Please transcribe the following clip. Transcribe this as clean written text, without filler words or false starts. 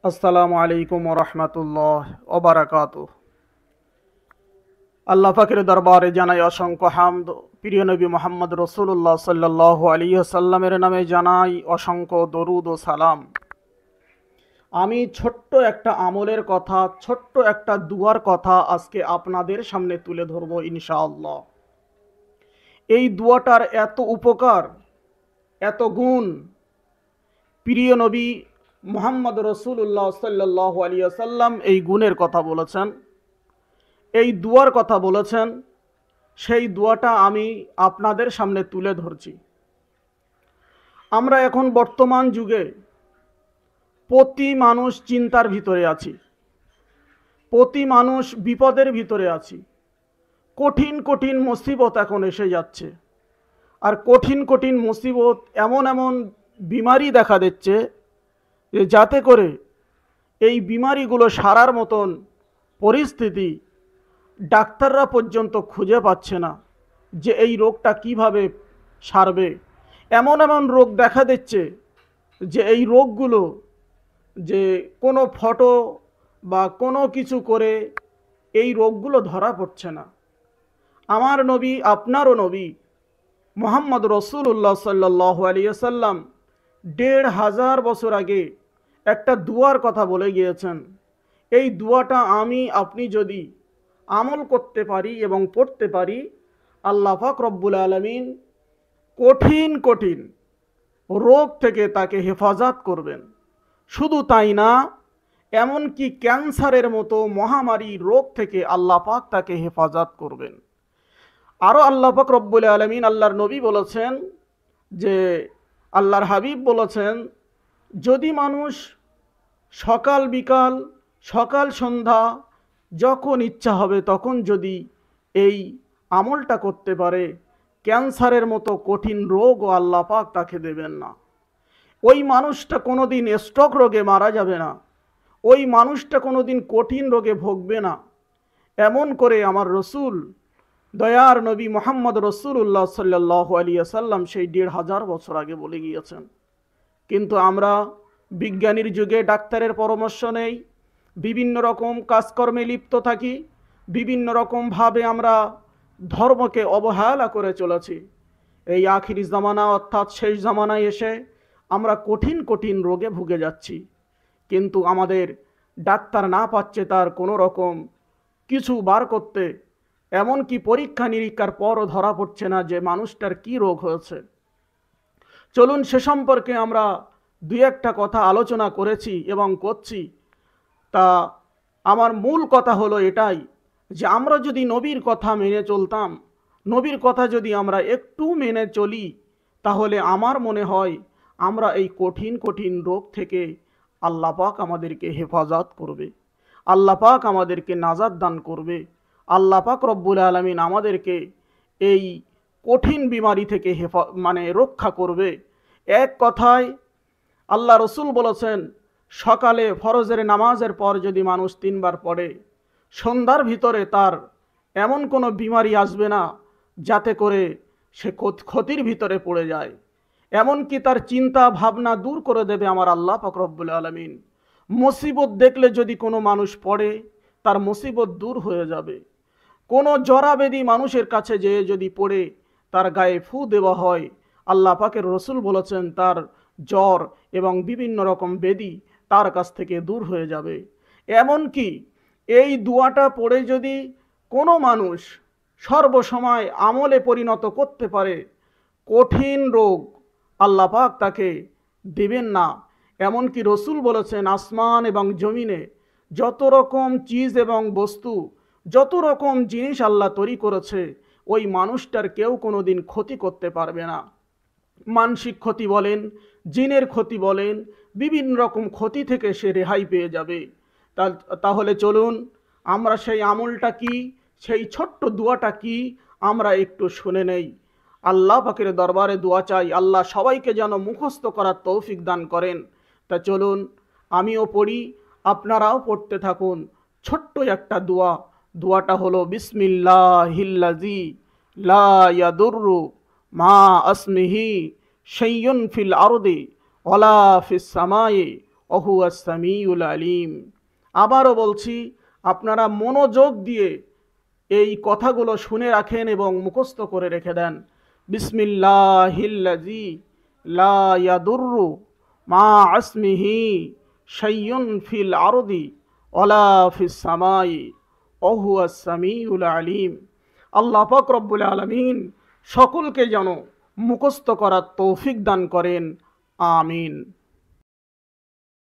আসসালামু আলাইকুম রহমতুল্লাহ ওবারাকাতু। আল্লাহ পাকের দরবারে জানাই অসংখ্য হামদ। প্রিয় নবী মোহাম্মদ রসুল্লাহ সাল্লাল্লাহু আলাইহি সাল্লামের নামে জানাই অসংখ্য দরুদ ও সালাম। আমি ছোট্ট একটা আমলের কথা, ছোট্ট একটা দুয়ার কথা আজকে আপনাদের সামনে তুলে ধরব ইনশাআল্লাহ। এই দুয়াটার এত উপকার, এত গুণ, প্রিয় নবী মুহাম্মদ রসুল্লাহ সাল্লাল্লাহু আলাইহি সাল্লাম এই গুণের কথা বলেছেন, এই দুয়ার কথা বলেছেন। সেই দুয়াটা আমি আপনাদের সামনে তুলে ধরছি। আমরা এখন বর্তমান যুগে প্রতি মানুষ চিন্তার ভিতরে আছি, প্রতি মানুষ বিপদের ভিতরে আছি। কঠিন কঠিন মুসিবত এখন এসে যাচ্ছে, আর কঠিন কঠিন মুসিবত এমন এমন বিমারি দেখা দিচ্ছে যে যাতে করে এই বিমারিগুলো সারার মতন পরিস্থিতি ডাক্তাররা পর্যন্ত খুঁজে পাচ্ছে না যে এই রোগটা কিভাবে সারবে। এমন এমন রোগ দেখা দিচ্ছে যে এই রোগগুলো যে কোনো ফটো বা কোনো কিছু করে এই রোগগুলো ধরা পড়ছে না। আমার নবী, আপনারও নবী মুহাম্মদ রসুল্লাহ সাল্লাল্লাহু আলাইহি সাল্লাম ১৫০০ বছর আগে একটা দুয়ার কথা বলে গিয়েছেন। এই দুয়াটা আমি আপনি যদি আমল করতে পারি এবং পড়তে পারি, আল্লাহ পাক রব্বুল আলামিন কঠিন কঠিন রোগ থেকে তাকে হেফাজত করবেন। শুধু তাই না, এমনকি ক্যান্সারের মতো মহামারী রোগ থেকে আল্লাহ পাক তাকে হেফাজত করবেন। আরও আল্লাহ পাক রব্বুল আলামিন, আল্লাহর নবী বলেছেন যে, আল্লাহর হাবিব বলেছেন, যদি মানুষ সকাল বিকাল, সকাল সন্ধ্যা যখন ইচ্ছা হবে তখন যদি এই আমলটা করতে পারে, ক্যান্সারের মতো কঠিন রোগও আল্লাহ পাক তাকে দেবেন না। ওই মানুষটা কোনোদিন স্ট্রোক রোগে মারা যাবে না, ওই মানুষটা কোনোদিন কঠিন রোগে ভুগবে না। এমন করে আমার রসুল, দয়ার নবী মুহাম্মদ রসুল্লাহ সাল্লাল্লাহু আলাইহি সাল্লাম সেই ১৫০০ বছর আগে বলে গিয়েছেন। কিন্তু আমরা বিজ্ঞানীর যুগে ডাক্তারের পরামর্শ নেই, বিভিন্ন রকম কাজকর্মে লিপ্ত থাকি, বিভিন্ন রকমভাবে আমরা ধর্মকে অবহেলা করে চলেছি। এই আখিরি জামানা অর্থাৎ শেষ জামানায় এসে আমরা কঠিন কঠিন রোগে ভুগে যাচ্ছি, কিন্তু আমাদের ডাক্তার না পাচ্ছে তার কোনো রকম কিছু বার করতে। এমনকি পরীক্ষা নিরীক্ষার পরও ধরা পড়ছে না যে মানুষটার কি রোগ হয়েছে। চলুন সে সম্পর্কে আমরা দুই একটা কথা আলোচনা করেছি এবং করছি। তা আমার মূল কথা হলো এটাই যে আমরা যদি নবীর কথা মেনে চলতাম, নবীর কথা যদি আমরা একটু মেনে চলি, তাহলে আমার মনে হয় আমরা এই কঠিন কঠিন রোগ থেকে আল্লাহ পাক আমাদেরকে হেফাজত করবে, আল্লাহ পাক আমাদেরকে নাজাত দান করবে, আল্লাহ পাক রব্বুল আলামিন আমাদেরকে এই কঠিন বিমারি থেকে রক্ষা করবে। এক কথায় আল্লাহ রসুল বলেছেন, সকালে ফরজের নামাজের পর যদি মানুষ ৩ বার পড়ে, সন্ধ্যার ভিতরে তার এমন কোনো বিমারি আসবে না যাতে করে সে ক্ষতির ভিতরে পড়ে যায়। এমনকি তার চিন্তা ভাবনা দূর করে দেবে আমার আল্লাহ পাক রব্বুল আলামিন। মুসিবত দেখলে যদি কোনো মানুষ পড়ে, তার মুসিবত দূর হয়ে যাবে। কোনো জরাবেদি মানুষের কাছে যেয়ে যদি পড়ে তার গায়ে ফু দেওয়া হয়, আল্লাহ পাকের রসুল বলেছেন তার জ্বর এবং বিভিন্ন রকম বেদি তার কাছ থেকে দূর হয়ে যাবে। এমনকি এই দুয়াটা পড়ে যদি কোনো মানুষ সর্বসময় আমলে পরিণত করতে পারে, কঠিন রোগ আল্লাহ পাক তাকে দেবেন না। এমনকি রসুল বলেছেন, আসমান এবং জমিনে যত রকম চিজ এবং বস্তু, যত রকম জিনিস আল্লাহ তৈরি করেছে, ওই মানুষটার কেউ কোনো দিন ক্ষতি করতে পারবে না। মানসিক ক্ষতি বলেন, জিনের ক্ষতি বলেন, বিভিন্ন রকম ক্ষতি থেকে সে রেহাই পেয়ে যাবে। তাহলে চলুন আমরা সেই আমলটা কি, সেই ছোট্ট দোয়াটা কি, আমরা একটু শুনে নেই। আল্লাহ পাকের দরবারে দোয়া চাই, আল্লাহ সবাইকে যেন মুখস্থ করার তৌফিক দান করেন। তা চলুন আমিও পড়ি, আপনারাও পড়তে থাকুন। ছোট্ট একটা দোয়া, দোয়াটা হলো, বিসমিল্লাহিল্লাযী লা ইয়াদুররু মা আসমিহি শাইউন ফিল আরদি ওয়ালা ফিস সামাই ওহুয়াস সামিউল আলিম। আবারও বলছি, আপনারা মনোযোগ দিয়ে এই কথাগুলো শুনে রাখেন এবং মুখস্থ করে রেখে দেন। বিসমিল্লাহিল্লাযী লা ইয়াদুররু মা আসমিহি শাইউন ফিল আরদি ওয়ালা ফিস সামাই ওহুয়াস সামিউল আলিম। আল্লাহ পাক রব্বুল আলামিন সকলকে যেন মুখস্থ করার তৌফিক দান করেন। আমিন।